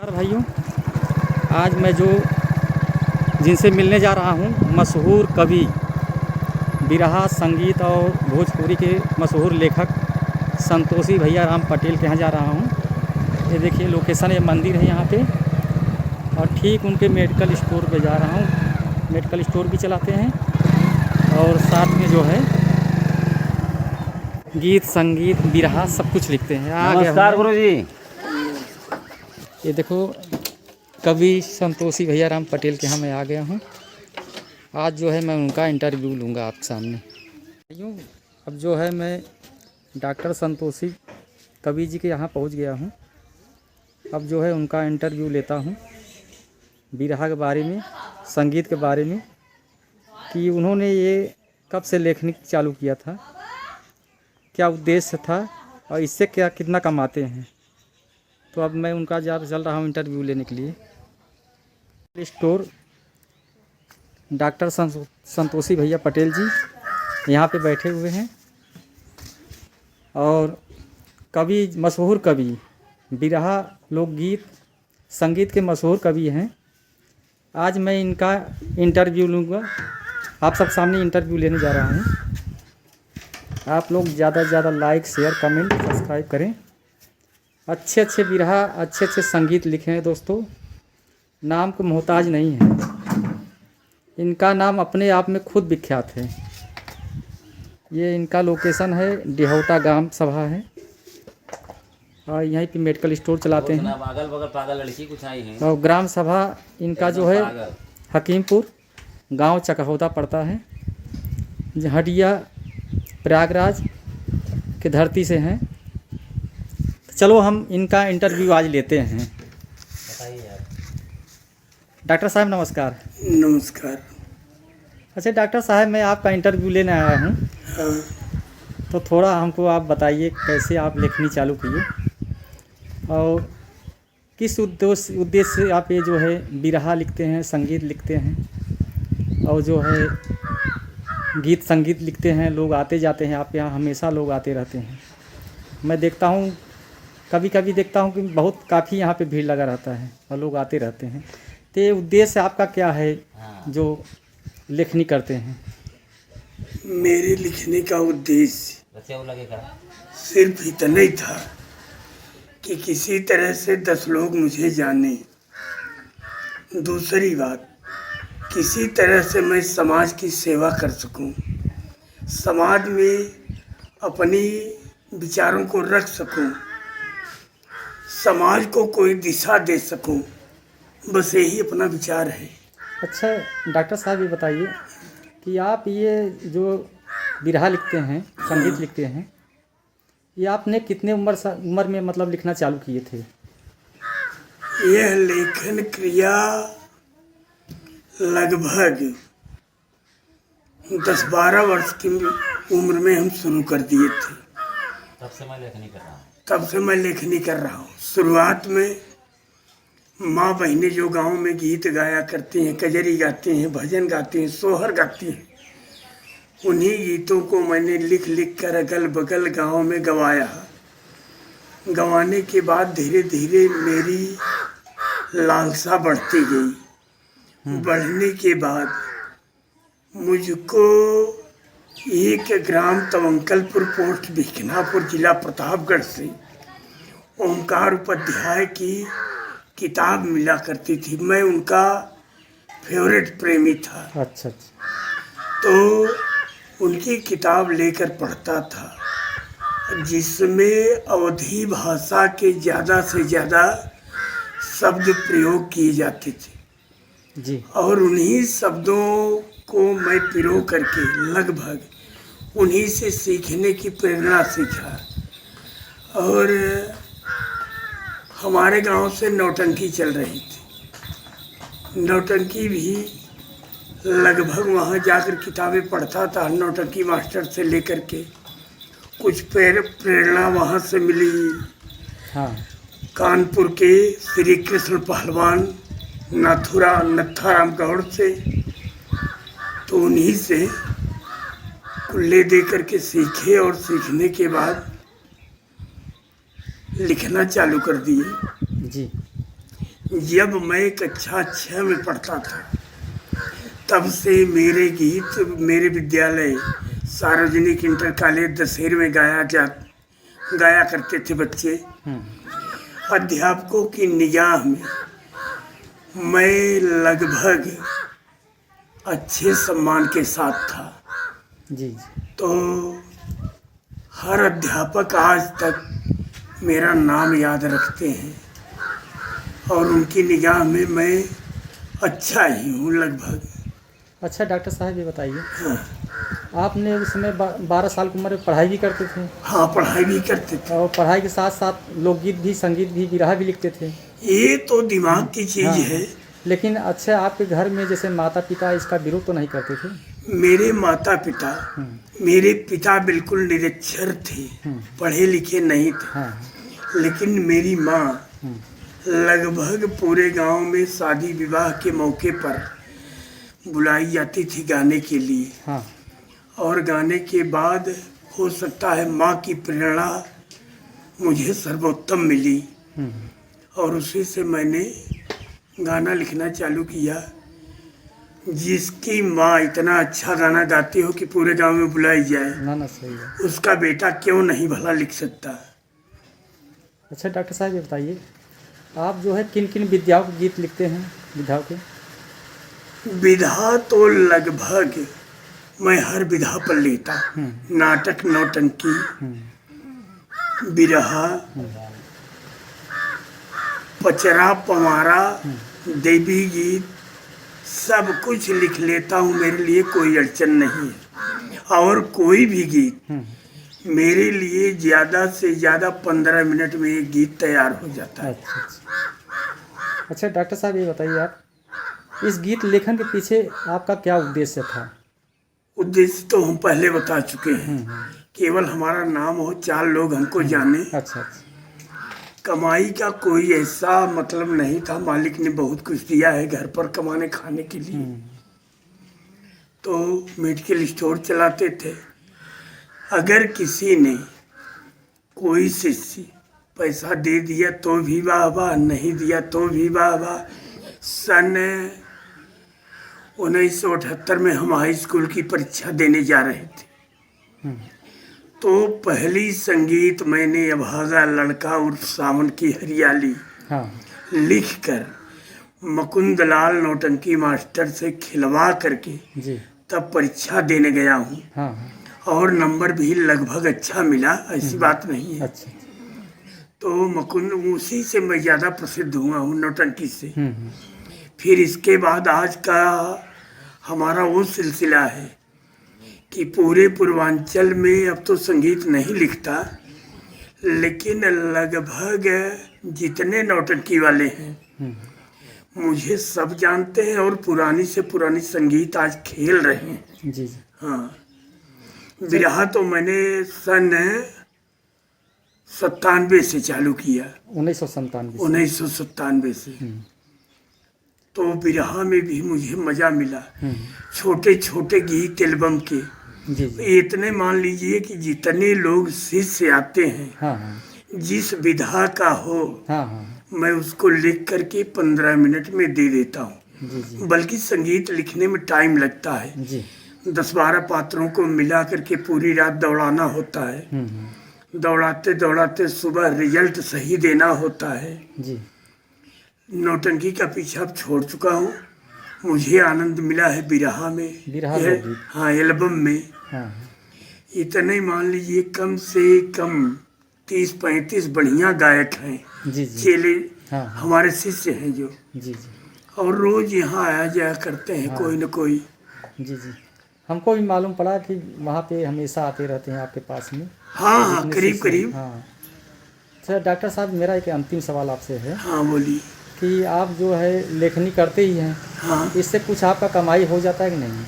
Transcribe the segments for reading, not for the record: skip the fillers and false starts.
भाइयों, आज मैं जिनसे मिलने जा रहा हूँ, मशहूर कवि, बिरहा, संगीत और भोजपुरी के मशहूर लेखक संतोषी भैया राम पटेल के यहाँ जा रहा हूँ। ये देखिए लोकेशन, ये मंदिर है यहाँ पे, और ठीक उनके मेडिकल स्टोर पे जा रहा हूँ। मेडिकल स्टोर भी चलाते हैं और साथ में जो है गीत, संगीत, बिरहा सब कुछ लिखते हैं। नमस्कार गुरु जी। ये देखो कवि संतोषी भैया राम पटेल के यहाँ मैं आ गया हूँ। आज जो है मैं उनका इंटरव्यू लूँगा आपके सामने। यूँ अब जो है मैं डॉक्टर संतोषी कवि जी के यहाँ पहुँच गया हूँ। अब जो है उनका इंटरव्यू लेता हूँ, बिरहा के बारे में, संगीत के बारे में, कि उन्होंने ये कब से लेखनी चालू किया था, क्या उद्देश्य था और इससे क्या कितना कमाते हैं। तो अब मैं उनका चल रहा हूँ इंटरव्यू लेने के लिए। स्टोर डॉक्टर संतोषी भैया पटेल जी यहाँ पे बैठे हुए हैं, और कवि, मशहूर कवि, बिरहा, लोकगीत, संगीत के मशहूर कवि हैं। आज मैं इनका इंटरव्यू लूँगा, आप सब सामने इंटरव्यू लेने जा रहा हूँ। आप लोग ज़्यादा से ज़्यादा लाइक, शेयर, कमेंट, सब्सक्राइब करें। अच्छे अच्छे बिरहा, अच्छे अच्छे संगीत लिखे हैं दोस्तों, नाम को मोहताज नहीं है। इनका नाम अपने आप में खुद विख्यात है। ये इनका लोकेशन है, डिहौटा ग्राम सभा है, और यहीं पे मेडिकल स्टोर चलाते हैं। अगल बगल पागल लड़की कुछ आई है। और ग्राम सभा इनका जो है हकीमपुर गांव चकहौदा पड़ता है, हटिया प्रयागराज के धरती से हैं। चलो हम इनका इंटरव्यू आज लेते हैं। बताइए यार। डॉक्टर साहब नमस्कार। नमस्कार। अच्छा डॉक्टर साहब, मैं आपका इंटरव्यू लेने आया हूँ। हाँ, तो थोड़ा हमको आप बताइए कैसे आप लेखनी चालू किए और किस उद्देश्य से आप ये जो है बिरहा लिखते हैं, संगीत लिखते हैं, और जो है गीत संगीत लिखते हैं। लोग आते जाते हैं आपके यहाँ, हमेशा लोग आते रहते हैं। मैं देखता हूँ, कभी कभी देखता हूँ कि बहुत काफ़ी यहाँ पे भीड़ लगा रहता है और लोग आते रहते हैं। तो ये उद्देश्य आपका क्या है जो लेखनी करते हैं? मेरे लिखने का उद्देश्य लगेगा सिर्फ इतना ही था कि किसी तरह से 10 लोग मुझे जाने। दूसरी बात, किसी तरह से मैं समाज की सेवा कर सकूं, समाज में अपनी विचारों को रख सकूं, समाज को कोई दिशा दे सकूं। बस यही अपना विचार है। अच्छा डॉक्टर साहब, ये बताइए कि आप ये जो बिरहा लिखते हैं, संगीत लिखते हैं, ये आपने कितने उम्र में मतलब लिखना चालू किए थे? यह लेखन क्रिया लगभग 10-12 वर्ष की उम्र में हम शुरू कर दिए थे। तब से मैं लेखनी कर रहा हूँ। शुरुआत में माँ बहनें जो गांव में गीत गाया करती हैं, कजरी गाती हैं, भजन गाती हैं, सोहर गाती हैं, उन्हीं गीतों को मैंने लिख लिख कर अगल बगल गांव में गवाया। गवाने के बाद धीरे धीरे मेरी लालसा बढ़ती गई। बढ़ने के बाद मुझको एक ग्राम तवंकलपुर, पोस्ट भिखनापुर, जिला प्रतापगढ़ से ओंकार उपाध्याय की किताब मिला करती थी। मैं उनका फेवरेट प्रेमी था। अच्छा। तो उनकी किताब लेकर पढ़ता था, जिसमें अवधी भाषा के ज़्यादा से ज़्यादा शब्द प्रयोग किए जाते थे जी। और उन्हीं शब्दों को मैं पिरो करके लगभग उन्हीं से सीखने की प्रेरणा सीखा। और हमारे गांव से नौटंकी चल रही थी। नौटंकी भी लगभग वहाँ जाकर किताबें पढ़ता था, नौटंकी मास्टर से लेकर के कुछ प्रेरणा वहाँ से मिली। हाँ। कानपुर के श्री कृष्ण पहलवान नथाराम गौड़ से, तो उन्हीं से ले दे करके सीखे, और सीखने के बाद लिखना चालू कर दिए। जी। जब मैं कक्षा 6 में पढ़ता था तब से मेरे गीत मेरे विद्यालय सार्वजनिक इंटर कॉलेज दशहर में गाया करते थे बच्चे। अध्यापकों की निगाह में मैं लगभग अच्छे सम्मान के साथ था। जी। तो हर अध्यापक आज तक मेरा नाम याद रखते हैं और उनकी निगाह में मैं अच्छा ही हूँ लगभग। अच्छा डॉक्टर साहब ये बताइए, हाँ, आपने उस समय 12 साल की उम्र में पढ़ाई भी करते थे हाँ पढ़ाई भी करते थे और पढ़ाई के साथ साथ लोकगीत भी, संगीत भी, बिरहा भी लिखते थे। ये तो दिमाग की चीज़ हाँ, है। लेकिन अच्छा आपके घर में जैसे माता पिता इसका विरोध तो नहीं करते थे? मेरे माता पिता, मेरे पिता बिल्कुल निरक्षर थे, पढ़े लिखे नहीं थे। हाँ। लेकिन मेरी माँ लगभग पूरे गांव में शादी विवाह के मौके पर बुलाई जाती थी गाने के लिए। हाँ। और गाने के बाद हो सकता है माँ की प्रेरणा मुझे सर्वोत्तम मिली और उसी से मैंने गाना लिखना चालू किया। जिसकी माँ इतना अच्छा गाना गाती हो कि पूरे गांव में बुलाई जाए, ना सही है। उसका बेटा क्यों नहीं भला लिख सकता। अच्छा डॉक्टर साहब ये बताइए, आप जो है किन किन विधाओं के गीत लिखते हैं? विधाओं के विधा तो लगभग मैं हर विधा पर लेता। नाटक, नौटंकी, बिरहा, पचरा, पवारा, देवी गीत सब कुछ लिख लेता हूँ। मेरे लिए कोई अड़चन नहीं है और कोई भी गीत मेरे लिए ज़्यादा से ज़्यादा 15 मिनट में एक गीत तैयार हो जाता है। अच्छा डॉक्टर साहब ये बताइए, आप इस गीत लेखन के पीछे आपका क्या उद्देश्य था? उद्देश्य तो हम पहले बता चुके हैं। केवल हमारा नाम हो, 4 लोग हमको जाने। अच्छा। कमाई का कोई ऐसा मतलब नहीं था। मालिक ने बहुत कुछ दिया है घर पर कमाने खाने के लिए। तो मेडिकल स्टोर चलाते थे। अगर किसी ने कोई शिष्य पैसा दे दिया तो भी वाह वाह, नहीं दिया तो भी वाह वाह। सन 1978 में हम हाई स्कूल की परीक्षा देने जा रहे थे। तो पहली संगीत मैंने अभागा लड़का उर्फ सावन की हरियाली लिखकर मुकुंदलाल नौटंकी मास्टर से खिलवा करके तब परीक्षा देने गया हूँ। और नंबर भी लगभग अच्छा मिला, ऐसी बात नहीं है। अच्छा। तो मुकुंद उसी से मैं ज़्यादा प्रसिद्ध हुआ हूँ, नौटंकी से। फिर इसके बाद आज का हमारा वो सिलसिला है कि पूरे पूर्वांचल में अब तो संगीत नहीं लिखता, लेकिन लगभग जितने नौटंकी वाले हैं मुझे सब जानते हैं और पुरानी से पुरानी संगीत आज खेल रहे हैं। जी। हाँ, बिरहा तो मैंने सन 97 से चालू किया। 1997 से। तो बिरहा में भी मुझे मजा मिला। छोटे छोटे गीत एल्बम के इतने मान लीजिए कि जितने लोग शिष्य आते हैं जिस विधा का हो मैं उसको लिख करके 15 मिनट में दे देता हूँ। बल्कि संगीत लिखने में टाइम लगता है। 10-12 पात्रों को मिला करके पूरी रात दौड़ाना होता है। दौड़ाते दौड़ाते सुबह रिजल्ट सही देना होता है। नौटंकी का पीछा अब छोड़ चुका हूँ। मुझे आनंद मिला है बिरहा में। हाँ, एल्बम में इतने मान लीजिए कम से कम 30-35 बढ़िया गायक हैं। चेले हमारे शिष्य हैं जो और रोज यहाँ आया जाया करते हैं कोई न कोई। जी। हमको भी मालूम पड़ा कि वहाँ पे हमेशा आते रहते हैं आपके पास में। हाँ, करीब। अच्छा डॉक्टर साहब, मेरा एक अंतिम सवाल आपसे है। हाँ बोलिए। कि आप जो है लेखनी करते ही हैं। हाँ। इससे कुछ आपका कमाई हो जाता है कि नहीं?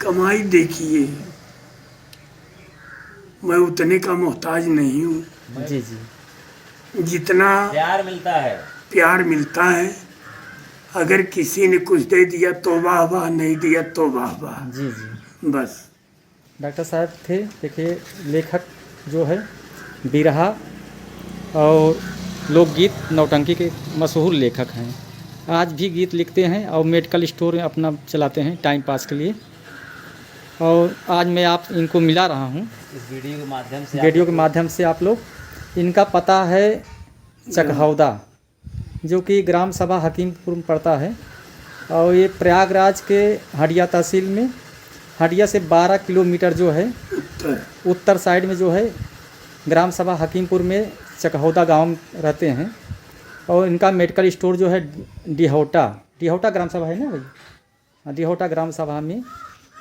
कमाई देखिए, मैं उतने का मोहताज नहीं हूँ। जी। जितना प्यार मिलता है। अगर किसी ने कुछ दे दिया तो वाह वाह, नहीं दिया तो वाह वाह। जी। बस। डॉक्टर साहब थे, देखिए लेखक जो है बिरहा और लोकगीत नौटंकी के मशहूर लेखक हैं। आज भी गीत लिखते हैं और मेडिकल स्टोर अपना चलाते हैं टाइम पास के लिए। और आज मैं आप इनको मिला रहा हूँ इस वीडियो के माध्यम से आप लोग। इनका पता है चकहौदा, जो कि ग्राम सभा हकीमपुर में पड़ता है, और ये प्रयागराज के हडिया तहसील में, हडिया से 12 किलोमीटर जो है उत्तर साइड में जो है ग्राम सभा हकीमपुर में चकहौदा गांव में रहते हैं। और इनका मेडिकल स्टोर जो है डिहौटा ग्राम सभा है ना भाई, हाँ, डिहौटा ग्राम सभा में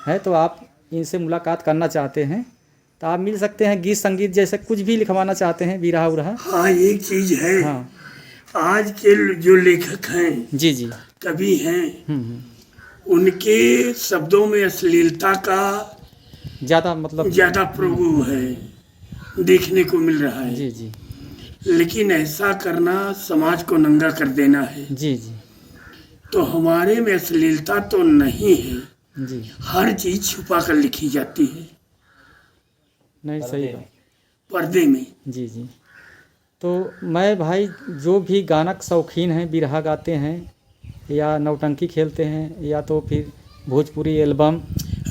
है। तो आप इनसे मुलाकात करना चाहते हैं तो आप मिल सकते हैं। गीत संगीत जैसे कुछ भी लिखवाना चाहते हैं, बिरहा उरहा। हाँ, एक चीज है, हाँ आज के जो लेखक हैं, जी जी, कवि हैं, उनके शब्दों में अश्लीलता का ज़्यादा मतलब ज्यादा प्रभुत्व है, देखने को मिल रहा है। जी जी लेकिन ऐसा करना समाज को नंगा कर देना है। जी जी तो हमारे में अश्लीलता तो नहीं है, जी, हर चीज छुपा कर लिखी जाती है नहीं सही बात। पर्दे में। जी जी, तो मैं भाई जो भी गानक शौकीन हैं, बिरहा गाते हैं या नौटंकी खेलते हैं या तो फिर भोजपुरी एल्बम,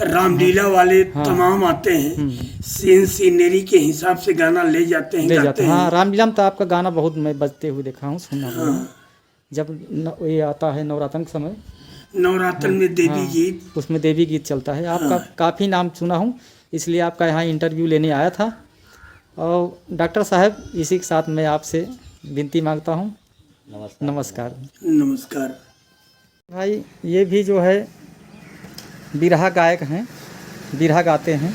रामलीला वाले हाँ, तमाम आते हैं, सीन सीनरी के हिसाब से गाना ले जाते हैं, गाते हैं। हाँ, रामलीला में तो आपका गाना बहुत मैं बजते हुए देखा हूँ, सुना हूँ। जब ये आता है नवरात्र के समय, नवरात्र में देवी हाँ, गीत, उसमें देवी गीत चलता है। आपका काफ़ी नाम सुना हूँ, इसलिए आपका यहाँ इंटरव्यू लेने आया था। और डॉक्टर साहब, इसी के साथ मैं आपसे विनती मांगता हूँ। नमस्कार। नमस्कार। भाई ये भी जो है बिरहा गायक हैं, बिरहा गाते हैं।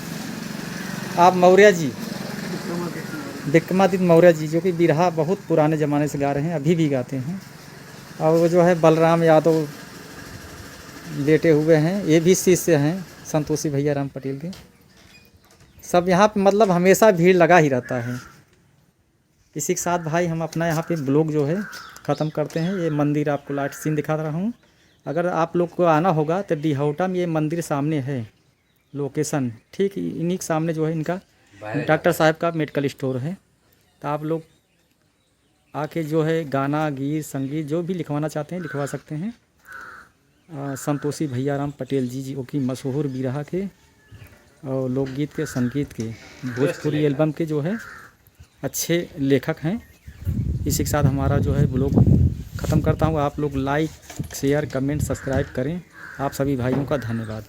आप मौर्य जी, विक्रमादित्य मौर्य जी, जो कि बिरहा बहुत पुराने ज़माने से गा रहे हैं, अभी भी गाते हैं। और वो जो है बलराम यादव लेटे हुए हैं, ये भी शिष्य हैं संतोषी भैया राम पटेल के। सब यहाँ पे मतलब हमेशा भीड़ लगा ही रहता है। इसी के साथ भाई हम अपना यहाँ पे ब्लॉग जो है ख़त्म करते हैं। ये मंदिर आपको लाइट सीन दिखा रहा हूँ। अगर आप लोग को आना होगा तो डिहौटा में ये मंदिर सामने है, लोकेशन ठीक इन्हीं के सामने जो है इनका डॉक्टर साहब का मेडिकल स्टोर है। तो आप लोग आके जो है गाना, गीत, संगीत जो भी लिखवाना चाहते हैं लिखवा सकते हैं। संतोषी भैया राम पटेल जी जो कि मशहूर बिरहा के और लोकगीत के, संगीत के, भोजपुरी एल्बम के जो है अच्छे लेखक हैं। इसी के साथ हमारा जो है ब्लॉग ख़त्म करता हूँ। आप लोग लाइक, शेयर, कमेंट, सब्सक्राइब करें। आप सभी भाइयों का धन्यवाद।